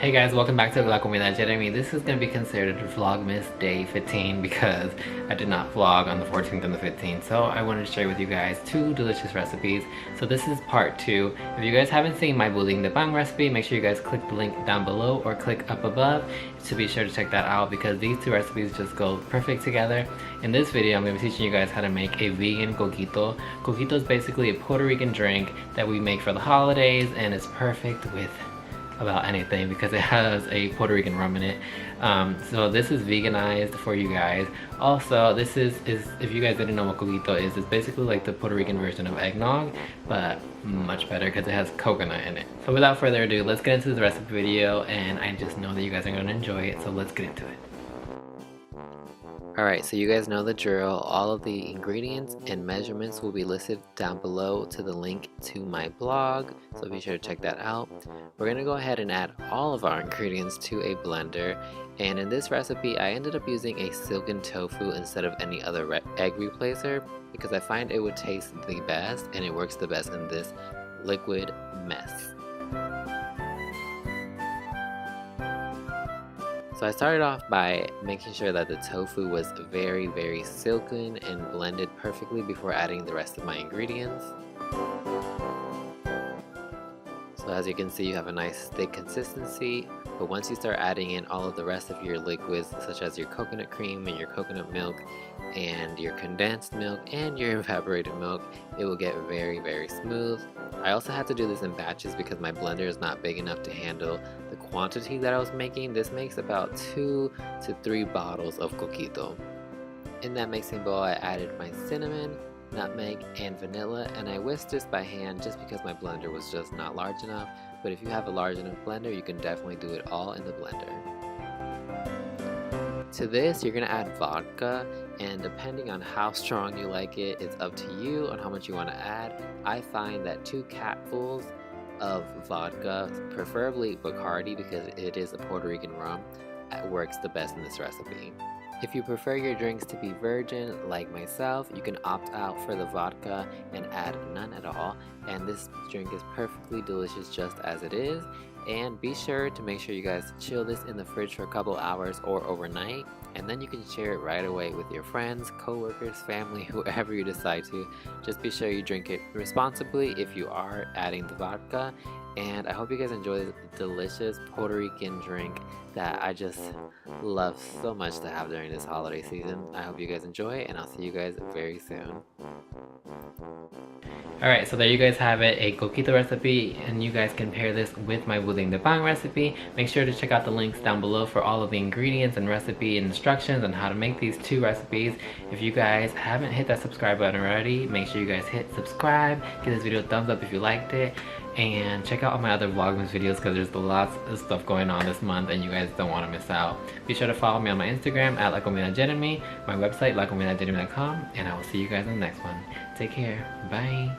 Hey guys, welcome back to Jeremie. This is going to be considered Vlogmas day 15 because I did not vlog on the 14th and the 15th. So I wanted to share with you guys two delicious recipes. So this is part 2. If you guys haven't seen my buding de pan recipe, make sure you guys click the link down below or click up above to be sure to check that out because these two recipes just go perfect together. In this video, I'm going to be teaching you guys how to make a vegan coquito. Coquito is basically a Puerto Rican drink that we make for the holidays and it's perfect with about anything because it has a Puerto Rican rum in it. So this is veganized for you guys. Also, this is if you guys didn't know what coquito is, it's basically like the Puerto Rican version of eggnog, but much better because it has coconut in it. So without further ado, let's get into the recipe video, and I just know that you guys are going to enjoy it, so let's get into it. Alright, so you guys know the drill. All of the ingredients and measurements will be listed down below to the link to my blog, so be sure to check that out. We're going to go ahead and add all of our ingredients to a blender, and in this recipe I ended up using a silken tofu instead of any other egg replacer because I find it would taste the best and it works the best in this liquid mess. So I started off by making sure that the tofu was very silken and blended perfectly before adding the rest of my ingredients. So as you can see, you have a nice thick consistency, but once you start adding in all of the rest of your liquids such as your coconut cream and your coconut milk and your condensed milk and your evaporated milk, it will get very smooth. I also had to do this in batches because my blender is not big enough to handle the quantity that I was making. This makes about 2 to 3 bottles of coquito. In that mixing bowl I added my cinnamon, nutmeg, and vanilla, and I whisked this by hand just because my blender was just not large enough, but if you have a large enough blender you can definitely do it all in the blender. To this you're going to add vodka, and depending on how strong you like it, it's up to you on how much you want to add. I find that 2 capfuls of vodka, preferably Bacardi because it is a Puerto Rican rum, works the best in this recipe. If you prefer your drinks to be virgin like myself, you can opt out for the vodka and add none at all, and this drink is perfectly delicious just as it is. And be sure to make sure you guys chill this in the fridge for a couple hours or overnight, and then you can share it right away with your friends, co-workers, family, whoever you decide to. Just be sure you drink it responsibly if you are adding the vodka. And I hope you guys enjoy this delicious Puerto Rican drink that I just love so much to have during this holiday season. I hope you guys enjoy, and I'll see you guys very soon. Alright, so there you guys have it, a coquito recipe, and you guys can pair this with my buding de pan recipe. Make sure to check out the links down below for all of the ingredients and recipe instructions on how to make these two recipes. If you guys haven't hit that subscribe button already, make sure you guys hit subscribe, give this video a thumbs up if you liked it, and check out all my other Vlogmas videos because there's lots of stuff going on this month and you guys don't want to miss out. Be sure to follow me on my Instagram at lacomidadejeremie, my website lacomidadejeremie.com, and I will see you guys in the next one. Take care. Bye.